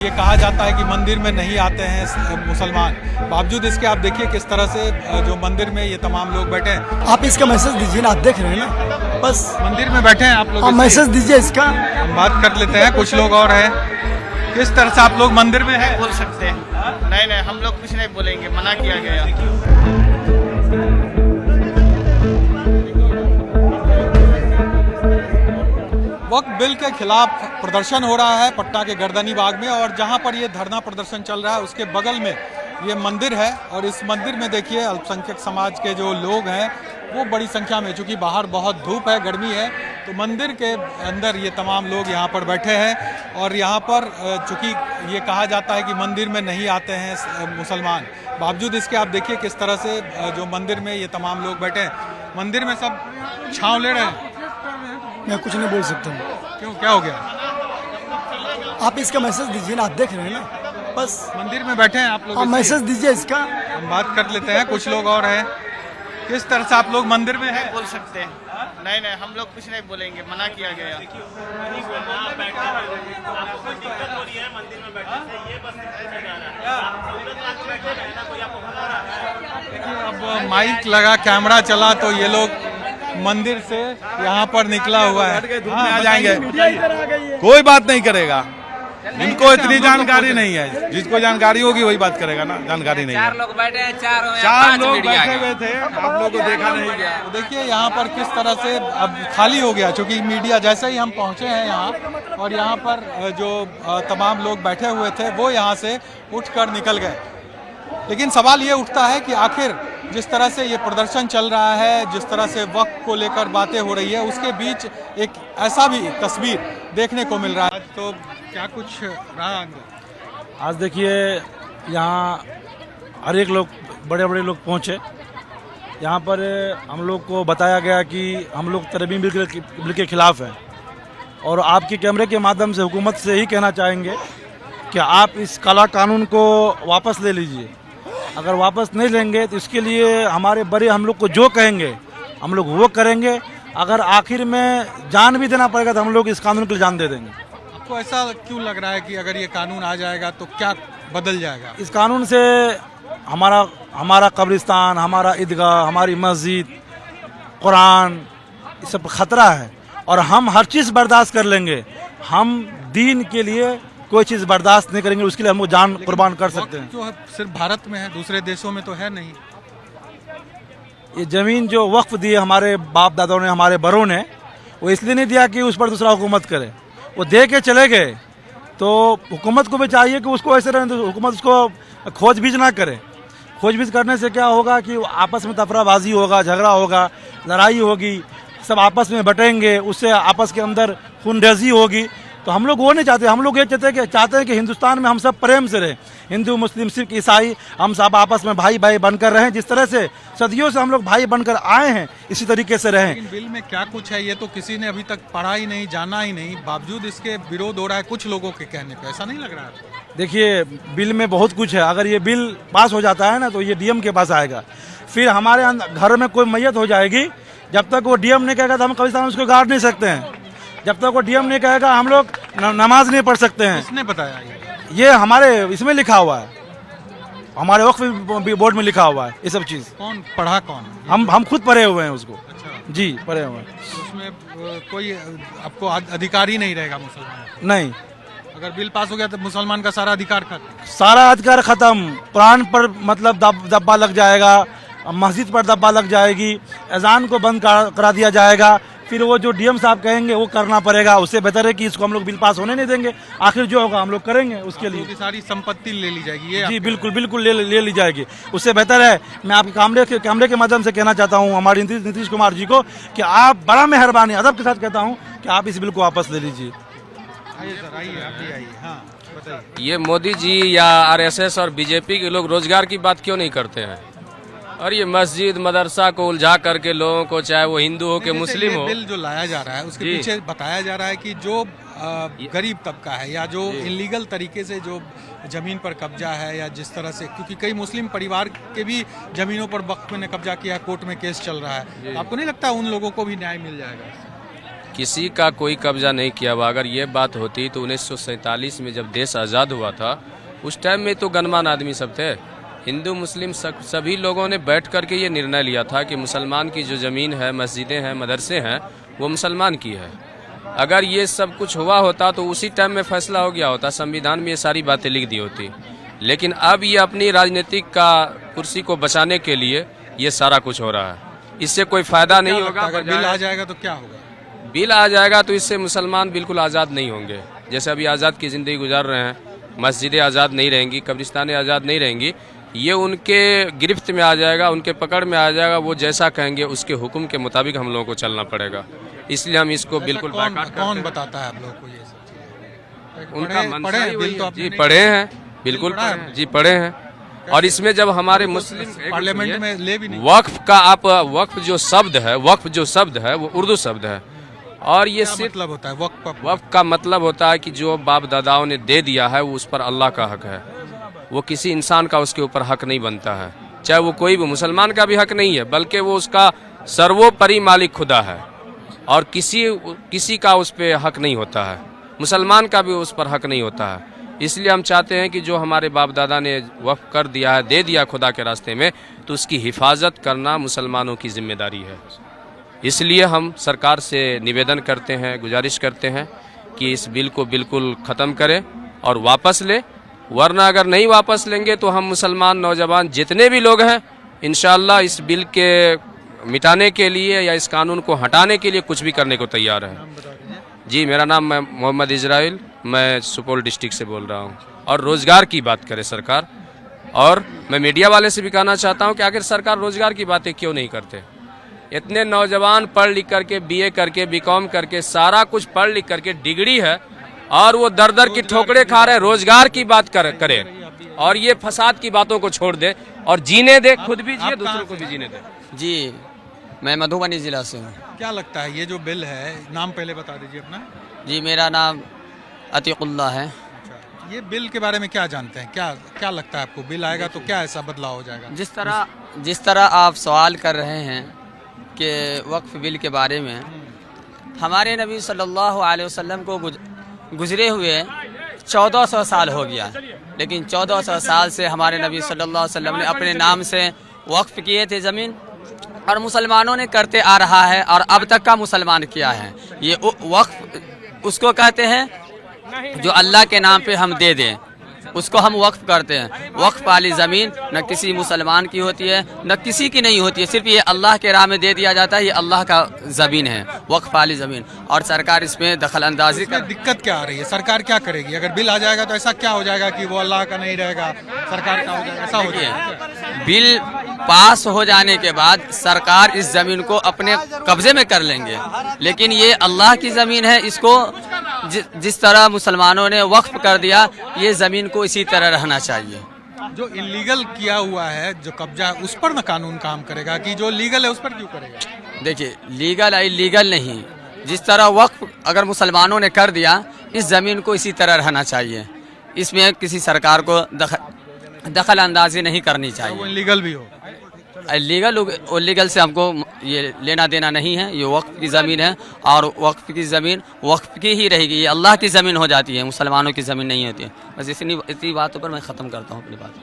ये कहा जाता है कि मंदिर में नहीं आते हैं मुसलमान, बावजूद इसके आप देखिए किस तरह से जो मंदिर में ये तमाम लोग बैठे हैं। आप इसका मैसेज दीजिए ना, आप देख रहे हैं ना, बस मंदिर में बैठे हैं आप लोग, आप मैसेज दीजिए इसका। हम बात कर लेते हैं, कुछ लोग और हैं। किस तरह से आप लोग मंदिर में हैं? बोल सकते हैं। नहीं, हम लोग कुछ नहीं बोलेंगे, मना किया गया। वक्फ बिल के खिलाफ प्रदर्शन हो रहा है पटना के गर्दनी बाग में, और जहां पर ये धरना प्रदर्शन चल रहा है उसके बगल में ये मंदिर है। और इस मंदिर में देखिए अल्पसंख्यक समाज के जो लोग हैं वो बड़ी संख्या में, चूंकि बाहर बहुत धूप है, गर्मी है, तो मंदिर के अंदर ये तमाम लोग यहाँ पर बैठे हैं। और यहाँ पर चूंकि ये कहा जाता है कि मंदिर में नहीं आते हैं मुसलमान, बावजूद इसके आप देखिए किस तरह से जो मंदिर में ये तमाम लोग बैठे हैं। मंदिर में सब छाँव ले रहे हैं। मैं कुछ नहीं बोल सकता हूँ। क्यों, क्या हो गया? आप इसका मैसेज दीजिए ना, आप देख रहे हैं ना, बस मंदिर में बैठे हैं आप लोग, आप मैसेज दीजिए इसका। हम बात कर लेते हैं, कुछ लोग और हैं। किस तरह से आप लोग मंदिर में हैं? बोल सकते हैं। नहीं, हम लोग कुछ नहीं बोलेंगे, मना किया गया। अब माइक लगा, कैमरा चला, तो ये लोग मंदिर से यहाँ पर निकला हुआ है। हाँ, आ जाएंगे, कोई बात नहीं करेगा। इनको इतनी जानकारी नहीं है, जिसको जानकारी होगी वही बात करेगा ना। जानकारी नहीं है। चार लोग बैठे हैं, चार लोग बैठे हुए थे, आप लोगों को देखा नहीं गया। तो देखिए यहाँ पर किस तरह से अब खाली हो गया, क्योंकि मीडिया जैसे ही हम पहुँचे हैं यहाँ, और यहाँ पर जो तमाम लोग बैठे हुए थे वो यहाँ से उठकर निकल गए। लेकिन सवाल ये उठता है कि आखिर जिस तरह से ये प्रदर्शन चल रहा है, जिस तरह से वक्त को लेकर बातें हो रही है, उसके बीच एक ऐसा भी तस्वीर देखने को मिल रहा है। तो क्या कुछ रहा अंदर? आज देखिए यहाँ हर एक लोग, बड़े बड़े लोग पहुँचे। यहाँ पर हम लोग को बताया गया कि हम लोग तरमीम बिल के खिलाफ हैं, और आपके कैमरे के माध्यम से हुकूमत से ही कहना चाहेंगे कि आप इस काला कानून को वापस ले लीजिए। अगर वापस नहीं लेंगे तो इसके लिए हमारे बड़े हम लोग को जो कहेंगे हम लोग वो करेंगे। अगर आखिर में जान भी देना पड़ेगा तो हम लोग इस कानून के लिए जान दे देंगे। आपको ऐसा क्यों लग रहा है कि अगर ये कानून आ जाएगा तो क्या बदल जाएगा? इस कानून से हमारा कब्रिस्तान, हमारा ईदगाह, हमारी मस्जिद, कुरान, ये सब खतरा है, और हम हर चीज़ बर्दाश्त कर लेंगे। हम दीन के लिए कोई चीज़ बर्दाश्त नहीं करेंगे, उसके लिए हम जान कुर्बान कर सकते हैं। जो है सिर्फ भारत में है, दूसरे देशों में तो है नहीं। ये ज़मीन जो वक्फ दी है हमारे बाप दादाओं ने, हमारे बड़ों ने, वो इसलिए नहीं दिया कि उस पर दूसरा हुकूमत करे, वो दे के चले गए। तो हुकूमत को भी चाहिए कि उसको ऐसे रहने दो, हुकूमत उसको खोजबीज ना करे। खोजबीज करने से क्या होगा कि आपस में तफराबाजी होगा, झगड़ा होगा, लड़ाई होगी, सब आपस में बटेंगे, उससे आपस के अंदर खूनरेजी होगी। तो हम लोग वो नहीं चाहते। हम लोग ये चाहते हैं कि हिंदुस्तान में हम सब प्रेम से रहें, हिंदू मुस्लिम सिख ईसाई, हम सब आपस में भाई भाई बनकर रहें। जिस तरह से सदियों से हम लोग भाई बनकर आए हैं, इसी तरीके से रहें। लेकिन बिल में क्या कुछ है ये तो किसी ने अभी तक पढ़ा ही नहीं, जाना ही नहीं, बावजूद इसके विरोध हो रहा है कुछ लोगों के कहने पे। ऐसा नहीं लग रहा है? देखिए, बिल में बहुत कुछ है। अगर ये बिल पास हो जाता है ना तो ये डीएम के पास आएगा, फिर हमारे घर में कोई मैयत हो जाएगी, जब तक वो डीएम नहीं कहेगा तो हम कब्रिस्तान उसको गाड़ नहीं सकते हैं। जब तक वो डीएम नहीं कहेगा हम लोग नमाज नहीं पढ़ सकते हैं। किसने बताया ये हमारे इसमें लिखा हुआ है, हमारे वक्फ बोर्ड में लिखा हुआ है ये सब चीज़। कौन पढ़ा? कौन? हम खुद पढ़े हुए हैं उसको। अच्छा जी, पढ़े हुए हैं। तो उसमें कोई आपको अधिकार ही नहीं रहेगा मुसलमान? नहीं, अगर बिल पास हो गया तो मुसलमान का सारा अधिकार खत्म। सारा अधिकार खत्म। कुरान पर मतलब दब्बा लग जाएगा, मस्जिद पर दब्बा लग जाएगी, अजान को बंद करा दिया जाएगा। फिर वो जो डीएम साहब कहेंगे वो करना पड़ेगा। उससे बेहतर है कि इसको हम लोग बिल पास होने नहीं देंगे। आखिर जो होगा हम लोग करेंगे उसके लिए। सारी संपत्ति ले ली जाएगी ये? जी बिल्कुल ले ली जाएगी। उससे बेहतर है, मैं आपके कैमरे के माध्यम से कहना चाहता हूँ हमारे नीतीश कुमार जी को कि आप बड़ा मेहरबानी अदब के साथ कहता हूँ कि आप इस बिल को वापस ले लीजिए। आइए सर, आइए, आप भी आइए। हाँ, बताइए। ये मोदी जी या आरएसएस और बीजेपी के लोग रोजगार की बात क्यों नहीं करते हैं? और ये मस्जिद मदरसा को उलझा करके लोगों को, चाहे वो हिंदू हो कि मुस्लिम हो, बिल जो लाया जा रहा है उसके पीछे बताया जा रहा है कि जो गरीब तबका है या जो इलीगल तरीके से जो जमीन पर कब्जा है, या जिस तरह से, क्योंकि कई मुस्लिम परिवार के भी जमीनों पर वक्फ ने कब्जा किया, कोर्ट में केस चल रहा है, तो आपको नहीं लगता उन लोगों को भी न्याय मिल जाएगा? किसी का कोई कब्जा नहीं किया हुआ। अगर ये बात होती तो 1947 में जब देश आज़ाद हुआ था उस टाइम में तो गणमान्य आदमी सब थे, हिंदू मुस्लिम सभी लोगों ने बैठ कर के ये निर्णय लिया था कि मुसलमान की जो ज़मीन है, मस्जिदें हैं, मदरसे हैं, वो मुसलमान की है। अगर ये सब कुछ हुआ होता तो उसी टाइम में फैसला हो गया होता, संविधान में ये सारी बातें लिख दी होती। लेकिन अब ये अपनी राजनीतिक का कुर्सी को बचाने के लिए ये सारा कुछ हो रहा है। इससे कोई फायदा नहीं होगा। अगर बिल आ जाएगा तो क्या होगा? बिल आ जाएगा तो इससे मुसलमान बिल्कुल आज़ाद नहीं होंगे। जैसे अभी आज़ाद की ज़िंदगी गुजार रहे हैं, मस्जिदें आज़ाद नहीं रहेंगी, कब्रिस्तानें आज़ाद नहीं रहेंगी, ये उनके गिरफ्त में आ जाएगा, उनके पकड़ में आ जाएगा। वो जैसा कहेंगे उसके हुक्म के मुताबिक हम लोगों को चलना पड़ेगा। इसलिए हम इसको बिल्कुल कौन बताता है आप लोगों को ये सब चीजें? उनका मंशा ही वही तो है। जी पढ़े हैं, बिल्कुल पढ़े हैं। जी पढ़े हैं। और इसमें जब हमारे मुस्लिम पार्लियामेंट में ले भी नहीं। वक्फ का आप वक्फ जो शब्द है वो उर्दू शब्द है। और ये क्या सिर्फ मतलब होता है वक्फ का मतलब होता है कि जो बाप दादाओं ने दे दिया है वो उस पर अल्लाह का हक है। वो किसी इंसान का उसके ऊपर हक नहीं बनता है, चाहे वो कोई भी, मुसलमान का भी हक नहीं है, बल्कि वो उसका सर्वोपरि मालिक खुदा है और किसी का उस पर हक नहीं होता है, मुसलमान का भी उस पर हक नहीं होता है। इसलिए हम चाहते हैं कि जो हमारे बाप दादा ने वक्फ कर दिया है, दे दिया खुदा के रास्ते में, तो उसकी हिफाजत करना मुसलमानों की जिम्मेदारी है। इसलिए हम सरकार से निवेदन करते हैं, गुजारिश करते हैं कि इस बिल को बिल्कुल ख़त्म करें और वापस ले, वरना अगर नहीं वापस लेंगे तो हम मुसलमान नौजवान जितने भी लोग हैं इंशाअल्लाह इस बिल के मिटाने के लिए या इस कानून को हटाने के लिए कुछ भी करने को तैयार हैं। जी मेरा नाम मोहम्मद इजराइल, मैं सुपौल डिस्ट्रिक्ट से बोल रहा हूँ। और रोज़गार की बात करे सरकार, और मैं मीडिया वाले से भी कहना चाहता हूँ कि आखिर सरकार रोज़गार की बातें क्यों नहीं करते। इतने नौजवान पढ़ लिख करके BA करके BCom करके सारा कुछ पढ़ लिख करके डिग्री है और वो दर दर की ठोकरे खा रहे हैं। रोजगार की बात करे और ये फसाद की बातों को छोड़ दे और जीने दे, खुद भी जिए, दूसरों को भी जीने दे। जी मैं मधुबनी ज़िला से हूँ। क्या लगता है ये जो बिल है, नाम पहले बता दीजिए अपना। जी मेरा नाम अतीकुल्ला है। अच्छा, ये बिल के बारे में क्या जानते हैं? क्या लगता है आपको, बिल आएगा तो क्या ऐसा बदलाव हो जाएगा? जिस तरह आप सवाल कर रहे हैं कि वक्फ बिल के बारे में, हमारे नबी सल्लल्लाहु अलैहि वसल्लम को गुजरे हुए 1400 साल हो गया, लेकिन 1400 साल से हमारे नबी सल्लल्लाहु अलैहि वसल्लम ने अपने नाम से वक्फ किए थे ज़मीन, और मुसलमानों ने करते आ रहा है और अब तक का मुसलमान किया है। ये वक्फ उसको कहते हैं जो अल्लाह के नाम पे हम दे दें, उसको हम वक्फ करते हैं। वक्फ वाली ज़मीन न किसी मुसलमान की होती है न किसी की नहीं होती है, सिर्फ ये अल्लाह के राह में दे दिया जाता है। ये अल्लाह का ज़मीन है, वक्फ वाली ज़मीन, और सरकार इसमें दखल अंदाजी कर। दिक्कत क्या आ रही है? सरकार क्या करेगी? अगर बिल आ जाएगा तो ऐसा क्या हो जाएगा कि वो अल्लाह का नहीं रहेगा, सरकार का हो जाएगा, ऐसा हो जाएगा? बिल पास हो जाने के बाद सरकार इस ज़मीन को अपने कब्जे में कर लेंगे, लेकिन ये अल्लाह की ज़मीन है। इसको जिस तरह मुसलमानों ने वक्फ कर दिया, ये ज़मीन को इसी तरह रहना चाहिए। जो इलीगल किया हुआ है, जो कब्जा है, उस पर ना कानून काम करेगा कि जो लीगल है उस पर क्यों करेगा? देखिए, लीगल इलीगल नहीं, जिस तरह वक्फ अगर मुसलमानों ने कर दिया, इस ज़मीन को इसी तरह रहना चाहिए। इसमें किसी सरकार को दखल अंदाजी नहीं करनी चाहिए। वो इलीगल भी हो, लीगल से हमको ये लेना देना नहीं है। ये वक्फ की ज़मीन है और वक्फ की ज़मीन वक्फ की ही रहेगी। ये अल्लाह की ज़मीन हो जाती है, मुसलमानों की ज़मीन नहीं होती है। बस इतनी बातों पर मैं ख़त्म करता हूँ अपनी बात।